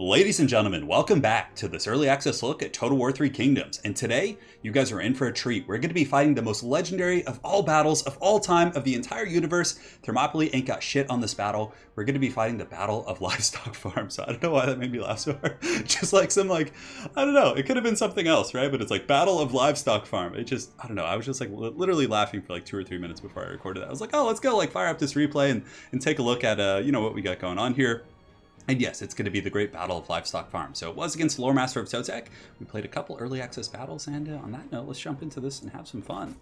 Ladies and gentlemen, welcome back to this early access look at Total War 3 Kingdoms. And today, you guys are in for a treat. We're going to be fighting the most legendary of all battles of all time of the entire universe. Thermopylae ain't got shit on this battle. We're going to be fighting the Battle of Livestock Farm. So I don't know why that made me laugh so hard. Just like some I don't know. It could have been something else, right? But it's like Battle of Livestock Farm. It just, I don't know. I was just like literally laughing for like 2 or 3 minutes before I recorded that. I was like, oh, let's go like fire up this replay and take a look at, what we got going on here. And yes, it's going to be the Great Battle of Livestock Farm. So it was against Lore Master of Sotek. We played a couple early access battles, and on that note, let's jump into this and have some fun.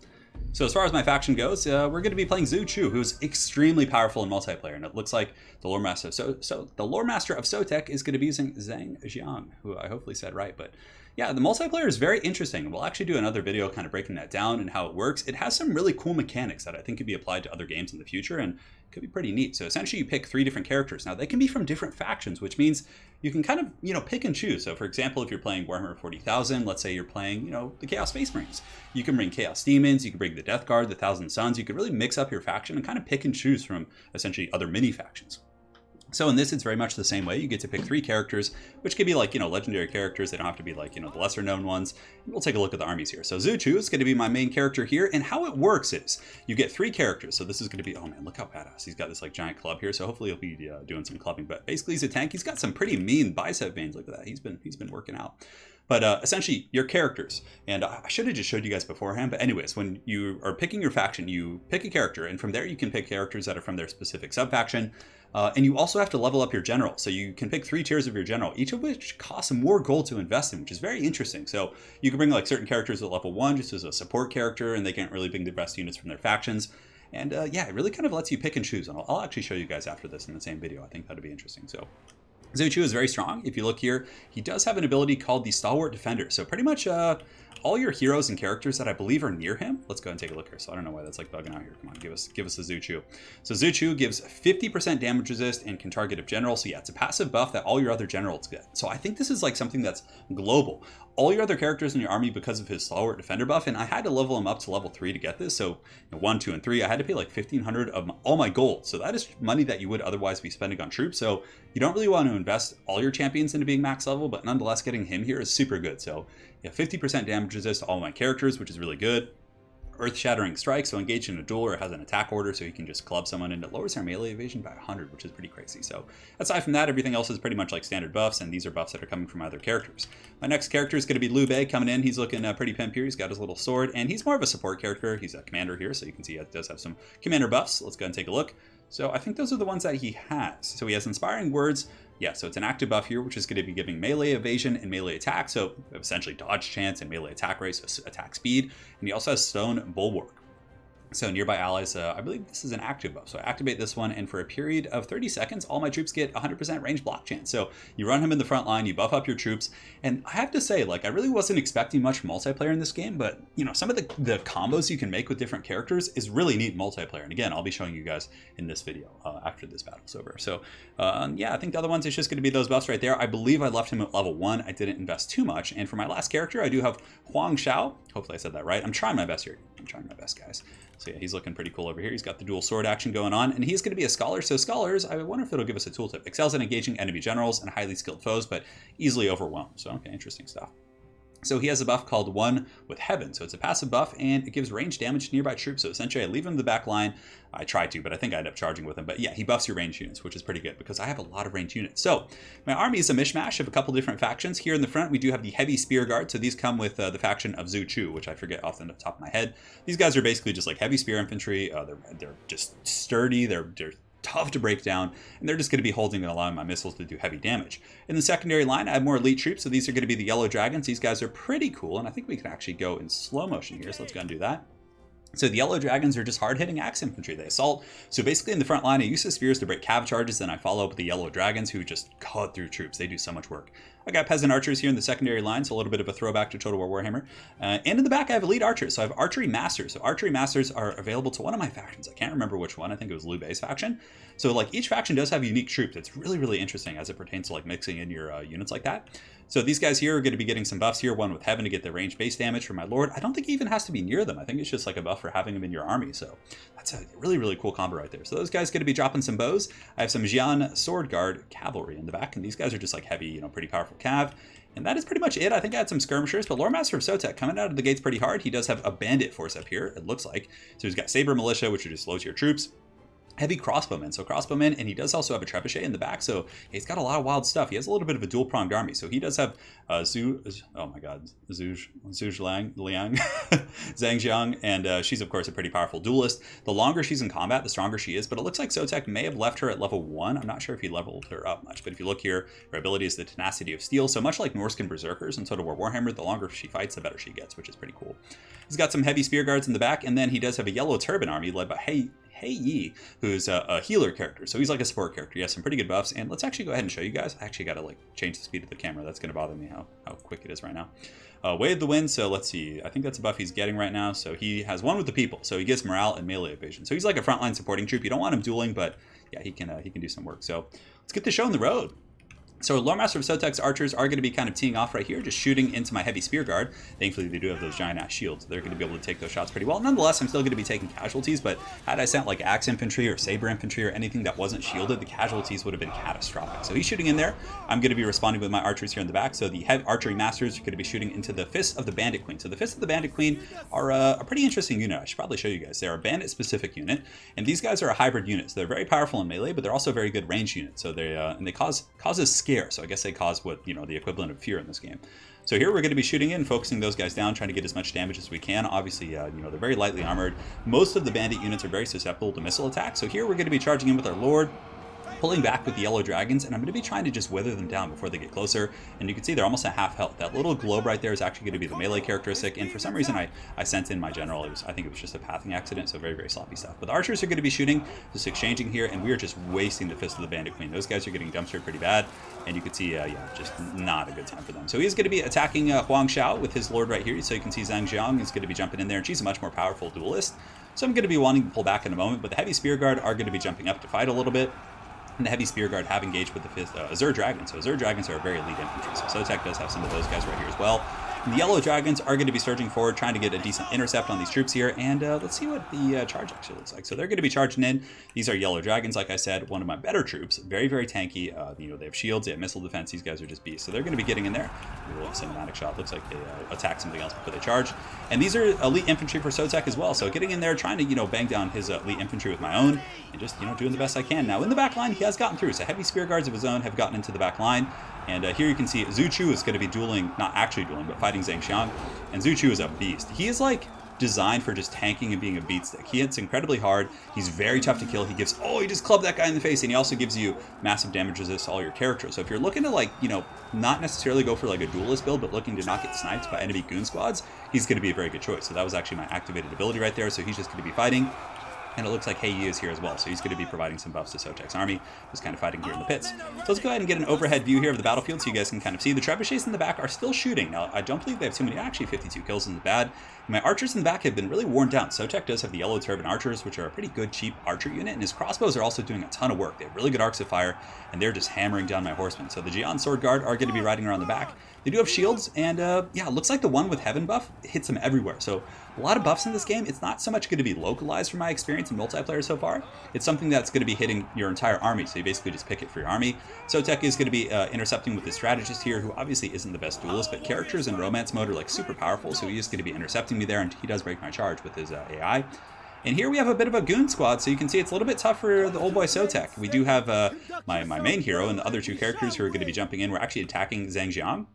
So as far as my faction goes, we're going to be playing Zhu Chu, who's extremely powerful in multiplayer, and it looks like the Lore Master of Sotek is going to be using Zheng Jiang, who I hopefully said right, but yeah, the multiplayer is very interesting. We'll actually do another video kind of breaking that down and how it works. It has some really cool mechanics that I think could be applied to other games in the future and could be pretty neat. So essentially you pick 3 different characters. Now they can be from different factions, which means you can kind of, pick and choose. So for example, if you're playing Warhammer 40,000, let's say you're playing, the Chaos Space Marines. You can bring Chaos Demons, you can bring the Death Guard, the Thousand Suns. You could really mix up your faction and kind of pick and choose from essentially other mini factions. So in this, it's very much the same way. You get to pick 3 characters, which could be like, legendary characters. They don't have to be like, the lesser known ones. And we'll take a look at the armies here. So Zhu Chu is going to be my main character here. And how it works is you get 3 characters. So this is going to be, oh man, look how badass. He's got this like giant club here. So hopefully he'll be doing some clubbing. But basically he's a tank. He's got some pretty mean bicep veins. Look at that. He's been working out. But essentially, your characters, and I should have just showed you guys beforehand, but anyways, when you are picking your faction, you pick a character, and from there you can pick characters that are from their specific sub-faction, and you also have to level up your general. So you can pick 3 tiers of your general, each of which costs more gold to invest in, which is very interesting. So you can bring like certain characters at level 1 just as a support character, and they can't really bring the best units from their factions. And yeah, it really kind of lets you pick and choose, and I'll actually show you guys after this in the same video. I think that'd be interesting. So Zhu Chu is very strong. If you look here, he does have an ability called the Stalwart Defender. So pretty much all your heroes and characters that I believe are near him. Let's go ahead and take a look here. So I don't know why that's like bugging out here. Come on, give us a Zhu Chu. So Zhu Chu gives 50% damage resist and can target a general. So yeah, it's a passive buff that all your other generals get. So I think this is like something that's global. All your other characters in your army because of his Stalwart Defender buff, and I had to level him up to level 3 to get this. So 1, 2, and 3, I had to pay like 1,500 of all my gold. So that is money that you would otherwise be spending on troops. So you don't really want to invest all your champions into being max level, but nonetheless, getting him here is super good. So yeah, 50% damage resist to all my characters, which is really good. Earth-shattering strike, so engaged in a duel or has an attack order, so you can just club someone, and it lowers their melee evasion by 100, which is pretty crazy. So aside from that, everything else is pretty much like standard buffs, and these are buffs that are coming from other characters. My next character is going to be Liu Bei coming in. He's looking pretty pimp here. He's got his little sword, and he's more of a support character. He's a commander here, so you can see he does have some commander buffs. Let's go ahead and take a look. So I think those are the ones that he has. So he has Inspiring Words. Yeah, so it's an active buff here, which is going to be giving melee evasion and melee attack. So essentially dodge chance and melee attack rate, so attack speed. And he also has Stone Bulwark. So nearby allies, I believe this is an active buff. So I activate this one, and for a period of 30 seconds, all my troops get 100% range block chance. So you run him in the front line, you buff up your troops, and I have to say, like, I really wasn't expecting much multiplayer in this game, but, some of the combos you can make with different characters is really neat multiplayer. And again, I'll be showing you guys in this video after this battle's over. So, yeah, I think the other ones is just going to be those buffs right there. I believe I left him at level 1. I didn't invest too much. And for my last character, I do have Huang Xiao. Hopefully I said that right. I'm trying my best here. I'm trying my best, guys. So yeah, he's looking pretty cool over here. He's got the dual sword action going on, and he's going to be a scholar. So scholars, I wonder if it'll give us a tooltip. Excels at engaging enemy generals and highly skilled foes, but easily overwhelmed. So okay, interesting stuff. So he has a buff called One with Heaven. So it's a passive buff, and it gives range damage to nearby troops. So essentially, I leave him in the back line. I tried to, but I think I ended up charging with him. But yeah, he buffs your range units, which is pretty good because I have a lot of range units. So my army is a mishmash of a couple different factions. Here in the front, we do have the Heavy Spear Guard. So these come with the faction of Zhu Chu, which I forget off the top of my head. These guys are basically just like heavy spear infantry. They're just sturdy. They're tough to break down, and they're just going to be holding and allowing my missiles to do heavy damage. In the secondary line, I have more elite troops, so these are going to be the Yellow Dragons. These guys are pretty cool, and I think we can actually go in slow motion here, so let's go and do that. So the Yellow Dragons are just hard-hitting axe infantry. They assault. So basically in the front line, I use the spears to break cav charges, and I follow up with the Yellow Dragons who just cut through troops. They do so much work. I got peasant archers here in the secondary line, so a little bit of a throwback to Total War Warhammer. And in the back, I have elite archers. So I have archery masters. So archery masters are available to one of my factions. I can't remember which one. I think it was Liu Bei's faction. So like each faction does have unique troops. It's really, really interesting as it pertains to like mixing in your units like that. So these guys here are going to be getting some buffs here. One with Heaven to get the range base damage from my Lord. I don't think he even has to be near them. I think it's just like a buff buff for having him in your army. So that's a really, really cool combo right there. So those guys going to be dropping some bows. I have some Jiang Sword Guard Cavalry in the back, and these guys are just like heavy, you know, pretty powerful cav. And that is pretty much it. I think I had some skirmishers, but Lore Master of Sotek coming out of the gates pretty hard. He does have a bandit force up here, it looks like. So he's got Saber Militia, which are just low tier troops. Heavy crossbowmen, so crossbowmen, and he does also have a trebuchet in the back, so he's got a lot of wild stuff. He has a little bit of a dual-pronged army, so he does have Liang, Zheng Jiang, and she's of course a pretty powerful duelist. The longer she's in combat, the stronger she is, but it looks like Sotek may have left her at level 1. I'm not sure if he leveled her up much, but if you look here, her ability is the Tenacity of Steel, so much like Norscan Berserkers in Total War Warhammer, the longer she fights, the better she gets, which is pretty cool. He's got some heavy spear guards in the back, and then he does have a yellow turban army led by Hey Yi, who's a healer character. So he's like a support character. He has some pretty good buffs. And let's actually go ahead and show you guys. I actually got to like change the speed of the camera. That's going to bother me how quick it is right now. Way of the Wind. So let's see. I think that's a buff he's getting right now. So he has one with the people. So he gets morale and melee evasion. So he's like a frontline supporting troop. You don't want him dueling, but yeah, he can do some work. So let's get the show on the road. So Lore Master of Sotek's archers are going to be kind of teeing off right here, just shooting into my heavy spear guard. Thankfully, they do have those giant ass shields. They're going to be able to take those shots pretty well. Nonetheless, I'm still going to be taking casualties, but had I sent like axe infantry or saber infantry or anything that wasn't shielded, the casualties would have been catastrophic. So he's shooting in there. I'm going to be responding with my archers here in the back. So the heavy archery masters are going to be shooting into the Fists of the Bandit Queen. So the Fists of the Bandit Queen are a pretty interesting unit. I should probably show you guys. They're a bandit specific unit, and these guys are a hybrid unit. So they're very powerful in melee, but they're also very good range units. So they and they causes scare. So I guess they cause what, you know, the equivalent of fear in this game. So here we're going to be shooting in, focusing those guys down, trying to get as much damage as we can. Obviously, you know, they're very lightly armored. Most of the bandit units are very susceptible to missile attacks. So here we're going to be charging in with our Lord, pulling back with the yellow dragons, and I'm going to be trying to just wither them down before they get closer. And you can see they're almost at half health. That little globe right there is actually going to be the melee characteristic, and for some reason I sent in my general. I think it was just a pathing accident, so very, very sloppy stuff. But the archers are going to be shooting, just exchanging here, and we are just wasting the Fist of the Bandit Queen. Those guys are getting dumpstered pretty bad, and you can see, yeah, just not a good time for them. So he's going to be attacking Huang Xiao with his Lord right here, so you can see Zhang Jiang is going to be jumping in there, and she's a much more powerful duelist. So I'm going to be wanting to pull back in a moment, but the heavy spear guard are going to be jumping up to fight a little bit. And the heavy spear guard have engaged with the Azure Dragons. So Azure Dragons are a very elite infantry. So Sotek does have some of those guys right here as well. And the Yellow Dragons are going to be surging forward, trying to get a decent intercept on these troops here. And let's see what the charge actually looks like. So they're going to be charging in. These are Yellow Dragons, like I said, one of my better troops. Very, very tanky. You know, they have shields, they have missile defense. These guys are just beasts. So they're going to be getting in there. A little cinematic shot. Looks like they attack something else before they charge. And these are elite infantry for Sotek as well. So getting in there, trying to, you know, bang down his elite infantry with my own, and just, you know, doing the best I can. Now in the back line, he has gotten through. So heavy spear guards of his own have gotten into the back line. And here you can see Zhu Chu is going to be dueling, not actually dueling, but fighting Zheng Xiang. And Zhu Chu is a beast. He is like designed for just tanking and being a beatstick. He hits incredibly hard. He's very tough to kill. He gives, he just clubbed that guy in the face, and he also gives you massive damage resist to all your characters. So if you're looking to, like, you know, not necessarily go for like a duelist build, but looking to not get sniped by enemy goon squads, he's going to be a very good choice. So that was actually my activated ability right there. So he's just going to be fighting. And it looks like Hey Yi is here as well, so he's going to be providing some buffs to Sotek's army, who's kind of fighting here in the pits. So let's go ahead and get an overhead view here of the battlefield so you guys can kind of see. The trebuchets in the back are still shooting. Now, I don't believe they have too many, actually 52 kills isn't bad. My archers in the back have been really worn down. Sotek does have the Yellow Turban archers, which are a pretty good, cheap archer unit, and his crossbows are also doing a ton of work. They have really good arcs of fire, and they're just hammering down my horsemen. So the Jiang Sword Guard are going to be riding around the back. They do have shields, and yeah, it looks like the one with Heaven buff hits them everywhere. So a lot of buffs in this game. It's not so much going to be localized from my experience in multiplayer so far. It's something that's going to be hitting your entire army, so you basically just pick it for your army. Sotek is going to be intercepting with his strategist here, who obviously isn't the best duelist, but characters in romance mode are like super powerful, so he is going to be intercepting me there, and he does break my charge with his AI. And here we have a bit of a goon squad, so you can see it's a little bit tough for the old boy Sotek. We do have my main hero and the other two characters who are going to be jumping in. We're actually attacking Zheng Jiang.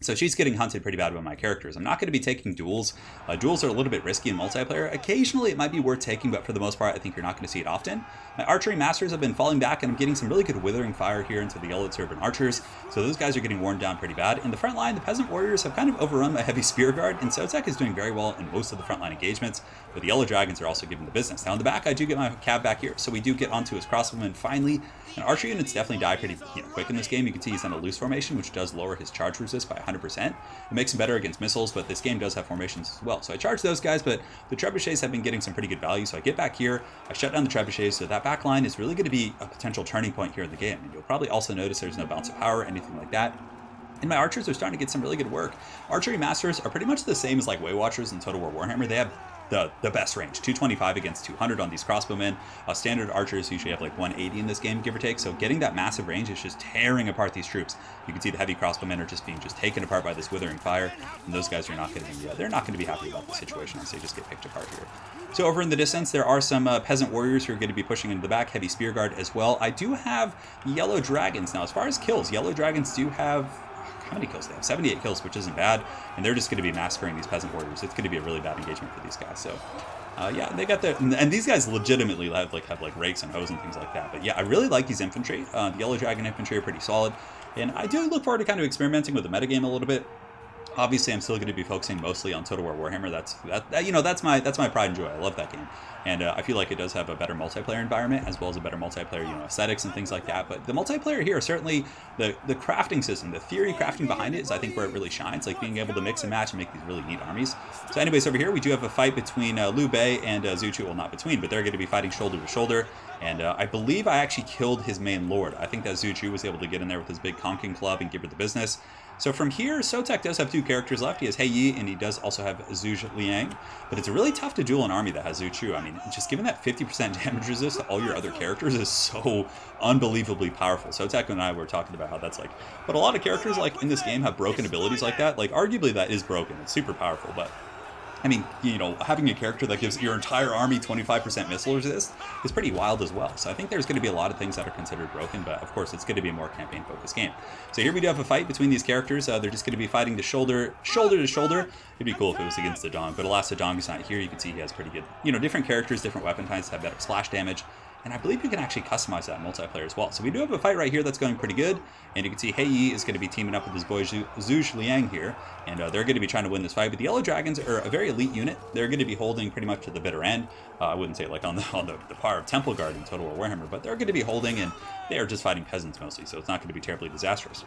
So she's getting hunted pretty bad by my characters. I'm not going to be taking duels. Duels are a little bit risky in multiplayer. Occasionally it might be worth taking, but for the most part, I think you're not going to see it often. My archery masters have been falling back, and I'm getting some really good withering fire here into the Yellow Turban archers. So those guys are getting worn down pretty bad. In the front line, the peasant warriors have kind of overrun my heavy spear guard, and Sotek is doing very well in most of the frontline engagements, but the Yellow Dragons are also giving the business. Now in the back, I do get my cab back here, so we do get onto his crossbowman finally. And archer units definitely die pretty quick in this game. You can see he's in a loose formation, which does lower his charge resist by 100%. It makes him better against missiles, but this game does have formations as well. So I charge those guys, but the trebuchets have been getting some pretty good value. So I get back here, I shut down the trebuchets, so that back line is really going to be a potential turning point here in the game. And you'll probably also notice there's no bounce of power or anything like that. And my archers are starting to get some really good work. Archery masters are pretty much the same as like Way Watchers in Total War Warhammer. They have the best range. 225 against 200 on these crossbowmen. Standard archers usually have like 180 in this game, give or take. So getting that massive range is just tearing apart these troops. You can see the heavy crossbowmen are just being taken apart by this withering fire, and those guys are not going to be they're not going to be happy about the situation as they just get picked apart here. So over in the distance, there are some peasant warriors who are going to be pushing into the back, heavy spear guard as well. I do have yellow dragons now. As far as kills, yellow dragons do have, how many kills they have? 78 kills, which isn't bad, and they're just going to be massacring these peasant warriors. It's going to be a really bad engagement for these guys. So yeah, they got the, and these guys legitimately have like rakes and hoes and things like that. But yeah, I really like these infantry. The yellow dragon infantry are pretty solid, and I do look forward to kind of experimenting with the metagame a little bit. Obviously, I'm still going to be focusing mostly on Total War Warhammer. That's my pride and joy. I love that game, and I feel like it does have a better multiplayer environment as well as a better multiplayer, aesthetics and things like that. But the multiplayer here, certainly the crafting system, the theory crafting behind it is I think where it really shines. Like being able to mix and match and make these really neat armies. So, anyways, over here we do have a fight between Liu Bei and Zhu Chu. Well, not between, but they're going to be fighting shoulder to shoulder. And I believe I actually killed his main lord. I think that Zhu Chu was able to get in there with his big conking club and give her the business. So from here, Sotek does have two characters left. He has He Yi, and he does also have Zhu Liang. But it's really tough to duel an army that has Zhu Chu. I mean, just given that 50% damage resist to all your other characters is so unbelievably powerful. Sotek and I were talking about how that's like, but a lot of characters like in this game have broken abilities like that. Like arguably that is broken. It's super powerful, but I mean, having a character that gives your entire army 25% missile resist is pretty wild as well. So I think there's going to be a lot of things that are considered broken, but of course it's going to be a more campaign-focused game. So here we do have a fight between these characters. They're just going to be fighting to shoulder to shoulder. It'd be cool if it was against the Zheng, but alas, the Zheng is not here. You can see he has pretty good, different characters, different weapon types have better splash damage. And I believe you can actually customize that in multiplayer as well. So we do have a fight right here that's going pretty good. And you can see He Yi is going to be teaming up with his boy Zhu Liang here. And they're going to be trying to win this fight. But the Yellow Dragons are a very elite unit. They're going to be holding pretty much to the bitter end. I wouldn't say like on the par of Temple Guard in Total War Warhammer. But they're going to be holding, and they are just fighting peasants mostly. So it's not going to be terribly disastrous.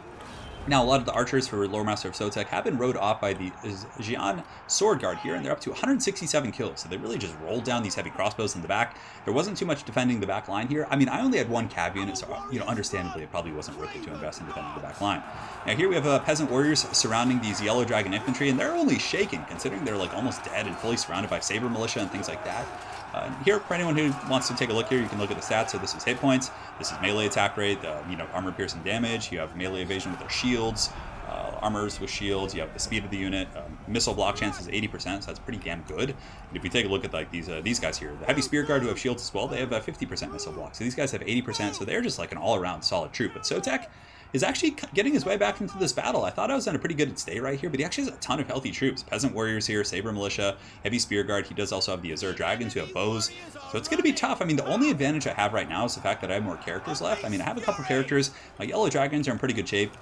Now, a lot of the archers for Lore Master of Sotek have been rode off by the Jiang Sword Guard here, and they're up to 167 kills. So they really just rolled down these heavy crossbows in the back. There wasn't too much defending the back line here. I mean, I only had one cav unit, so understandably, it probably wasn't worth it to invest in defending the back line. Now, here we have peasant warriors surrounding these Yellow Dragon infantry, and they're only shaking, considering they're like almost dead and fully surrounded by saber militia and things like that. Here, for anyone who wants to take a look here, you can look at the stats. So this is hit points, this is melee attack rate, armor piercing damage, you have melee evasion with their shields, armors with shields, you have the speed of the unit, missile block chance is 80%, so that's pretty damn good. And if we take a look at like these guys here, the heavy spear guard who have shields as well, they have a 50% missile block. So these guys have 80%, so they're just like an all-around solid troop. But Sotek is actually getting his way back into this battle. I thought I was in a pretty good state right here, but he actually has a ton of healthy troops. Peasant warriors here, saber militia, heavy spear guard. He does also have the Azure dragons who have bows. So it's going to be tough. I mean, the only advantage I have right now is the fact that I have more characters left. I mean, I have a couple characters. My yellow dragons are in pretty good shape.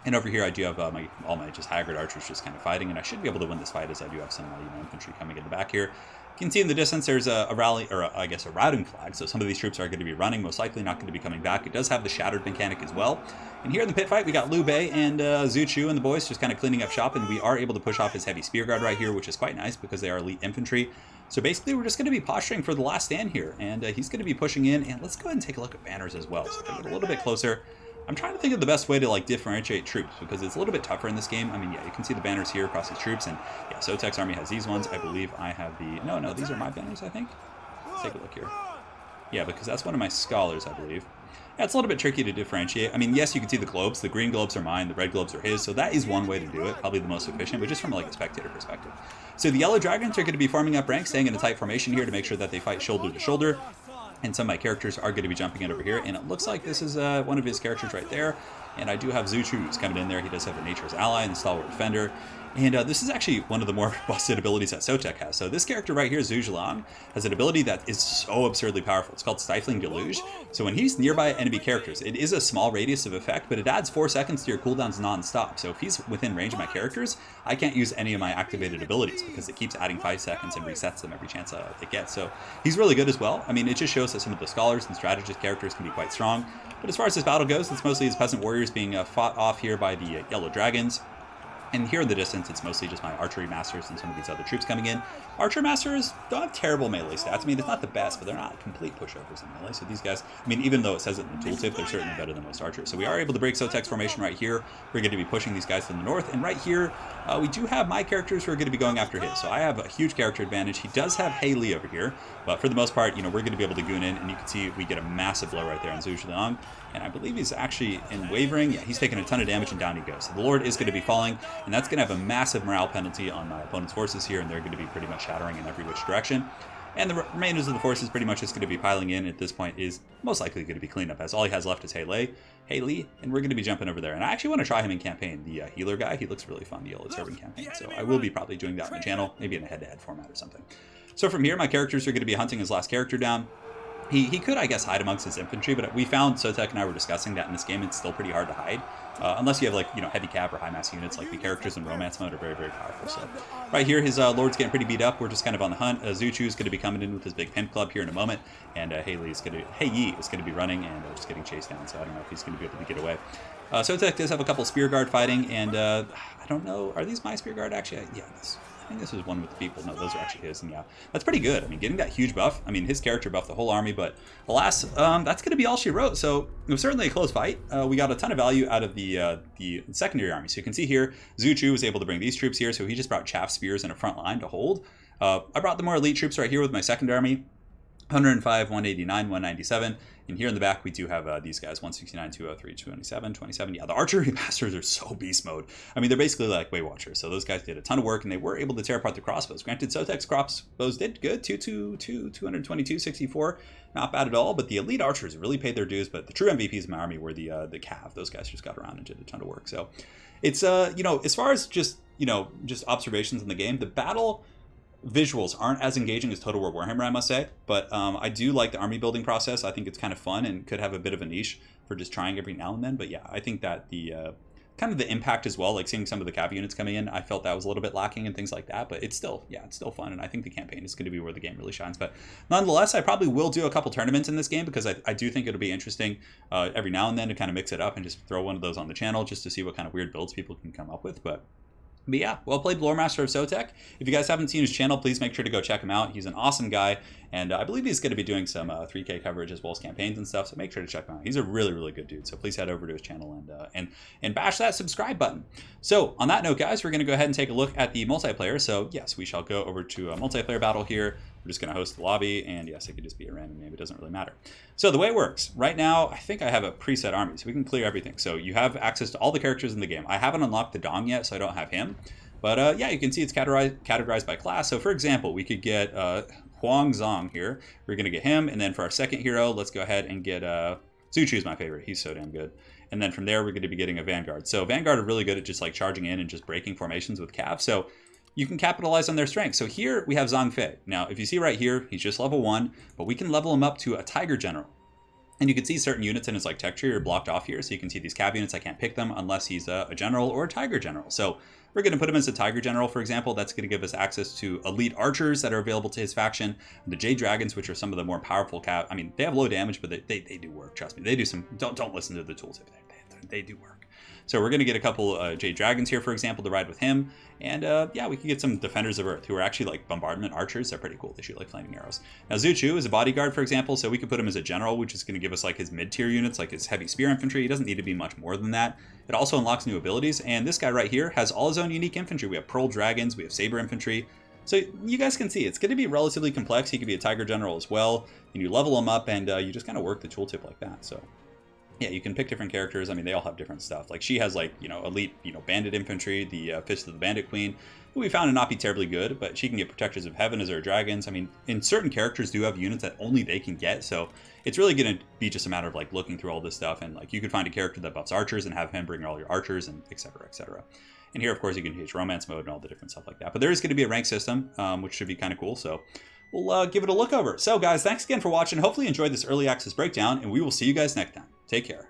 And over here I do have all my just haggard archers just kind of fighting, and I should be able to win this fight as I do have some infantry coming in the back here. You can see in the distance there's a rally, or I guess a routing flag, so some of these troops are going to be running, most likely not going to be coming back. It does have the shattered mechanic as well. And here in the pit fight we got Liu Bei and Zhu Chu and the boys just kind of cleaning up shop, and we are able to push off his heavy spear guard right here, which is quite nice because they are elite infantry. So basically we're just going to be posturing for the last stand here, and he's going to be pushing in, and let's go ahead and take a look at banners as well. So if I get a little bit closer, I'm trying to think of the best way to like differentiate troops because it's a little bit tougher in this game. I mean, yeah, you can see the banners here across his troops, and yeah, Sotek's army has these ones. I believe I have the, no, these are my banners, I think. Let's take a look here. Yeah, because that's one of my scholars, I believe. Yeah, it's a little bit tricky to differentiate. I mean, yes, you can see the globes. The green globes are mine, the red globes are his, so that is one way to do it, probably the most efficient, but just from like a spectator perspective. So the yellow dragons are going to be farming up ranks, staying in a tight formation here to make sure that they fight shoulder to shoulder. And some of my characters are going to be jumping in over here, and it looks like this is one of his characters right there. And I do have Zhu Chu who's coming in there. He does have a Nature's Ally and the Stalwart Defender. And this is actually one of the more busted abilities that Sotek has. So this character right here, Zhu Liang, has an ability that is so absurdly powerful. It's called Stifling Deluge. So when he's nearby enemy characters, it is a small radius of effect, but it adds 4 seconds to your cooldowns non-stop. So if he's within range of my characters, I can't use any of my activated abilities because it keeps adding 5 seconds and resets them every chance it gets. So he's really good as well. I mean, it just shows that some of the scholars and strategist characters can be quite strong. But as far as this battle goes, it's mostly his peasant warriors being fought off here by the yellow dragons. And here in the distance, it's mostly just my archery masters and some of these other troops coming in. Archer masters don't have terrible melee stats. I mean, it's not the best, but they're not complete pushovers in melee. So these guys, I mean, even though it says it in the tooltip, they're certainly better than most archers. So we are able to break Sotek's formation right here. We're going to be pushing these guys to the north. And right here, we do have my characters who are going to be going after his. So I have a huge character advantage. He does have Haley over here, but for the most part, you know, we're going to be able to goon in. And you can see we get a massive blow right there on Zheng. And I believe he's actually in wavering. Yeah, he's taking a ton of damage and down he goes. So the Lord is going to be falling, and that's going to have a massive morale penalty on my opponent's forces here, and they're going to be pretty much shattering in every which direction. And the remainders of the forces pretty much just going to be piling in at this point is most likely going to be cleanup, as all he has left is Haley, and we're going to be jumping over there. And I actually want to try him in campaign, the healer guy. He looks really fun, the Yellow Turban campaign. So I will be probably doing that on the channel, maybe in a head-to-head format or something. So from here, my characters are going to be hunting his last character down. He could, I guess, hide amongst his infantry, but we found, Sotek and I were discussing that in this game, it's still pretty hard to hide. Unless you have, like, you know, heavy cap or high mass units, like the characters in romance mode are very, very powerful. So right here, his Lord's getting pretty beat up. We're just kind of on the hunt. Zuchu's going to be coming in with his big pimp club here in a moment, and Hei is going to be running and just getting chased down. So I don't know if he's going to be able to get away. Sotek does have a couple spear guard fighting, and I don't know, are these my spear guard actually? Yeah, I think this was one with the people. No, those are actually his, and yeah, that's pretty good. I mean, getting that huge buff, I mean, his character buffed the whole army, but alas, that's going to be all she wrote. So it was certainly a close fight. We got a ton of value out of the secondary army. So you can see here, Zuchu was able to bring these troops here, so he just brought chaff spears in a front line to hold. I brought the more elite troops right here with my secondary army. 105, 189, 197. And here in the back, we do have these guys, 169, 203, 227, 27. Yeah, the archery masters are so beast mode. I mean, they're basically like Way Watchers. So those guys did a ton of work, and they were able to tear apart the crossbows. Granted, Sotek's crossbows did good, 222, 64. Not bad at all, but the elite archers really paid their dues. But the true MVPs in my army were the Cav. Those guys just got around and did a ton of work. So it's, you know, as far as just observations in the game, the battle visuals aren't as engaging as Total War Warhammer, I must say, but I do like the army building process. I think it's kind of fun and could have a bit of a niche for just trying every now and then. But yeah, I think that the kind of the impact as well, like seeing some of the cav units coming in, I felt that was a little bit lacking and things like that. But it's still, yeah, it's still fun, and I think the campaign is going to be where the game really shines. But nonetheless, I probably will do a couple tournaments in this game because I do think it'll be interesting every now and then to kind of mix it up and just throw one of those on the channel just to see what kind of weird builds people can come up with. But yeah, well played, Lore Master of Sotek. If you guys haven't seen his channel, please make sure to go check him out. He's an awesome guy, and I believe he's going to be doing some 3K coverage as well as campaigns and stuff, so make sure to check him out. He's a really, really good dude, so please head over to his channel and bash that subscribe button. So on that note, guys, we're going to go ahead and take a look at the multiplayer. So yes, we shall go over to a multiplayer battle here. We're just going to host the lobby, and yes, it could just be a random name. It doesn't really matter. So the way it works, right now, I think I have a preset army, so we can clear everything. So you have access to all the characters in the game. I haven't unlocked the Dong yet, so I don't have him. But yeah, you can see it's categorized by class. So for example, we could get Huang Zhang here. We're going to get him. And then for our second hero, let's go ahead and get Zuchu is my favorite. He's so damn good. And then from there, we're going to be getting a Vanguard. So Vanguard are really good at just like charging in and just breaking formations with Cav. So you can capitalize on their strength. So here we have Zhang Fei. Now, if you see right here, he's just level 1, but we can level him up to a Tiger General. And you can see certain units in his like tech tree are blocked off here. So you can see these Cav units, I can't pick them unless he's a General or a Tiger General. So we're going to put him as a Tiger General, for example. That's going to give us access to elite archers that are available to his faction. The Jade Dragons, which are some of the more powerful Cav. I mean, they have low damage, but they do work. Trust me, they do some. Don't listen to the tooltip. They do work. So we're going to get a couple Jade Dragons here, for example, to ride with him. And yeah, we can get some Defenders of Earth, who are actually like bombardment archers. They're pretty cool. They shoot like flaming arrows. Now Zuchu is a bodyguard, for example, so we could put him as a general, which is going to give us like his mid-tier units, like his heavy spear infantry. He doesn't need to be much more than that. It also unlocks new abilities, and this guy right here has all his own unique infantry. We have Pearl Dragons, we have Saber Infantry. So you guys can see, it's going to be relatively complex. He could be a Tiger General as well, and you level him up, and you just kind of work the tooltip like that. So yeah, you can pick different characters. I mean, they all have different stuff. Like she has like, elite, bandit infantry, the Fist of the Bandit Queen, who we found to not be terribly good, but she can get Protectors of Heaven as her dragons. I mean, and certain characters do have units that only they can get. So it's really going to be just a matter of like looking through all this stuff. And like you could find a character that buffs archers and have him bring all your archers and et cetera, et cetera. And here, of course, you can use romance mode and all the different stuff like that. But there is going to be a rank system, which should be kind of cool. So we'll give it a look over. So guys, thanks again for watching. Hopefully you enjoyed this early access breakdown, and we will see you guys next time. Take care.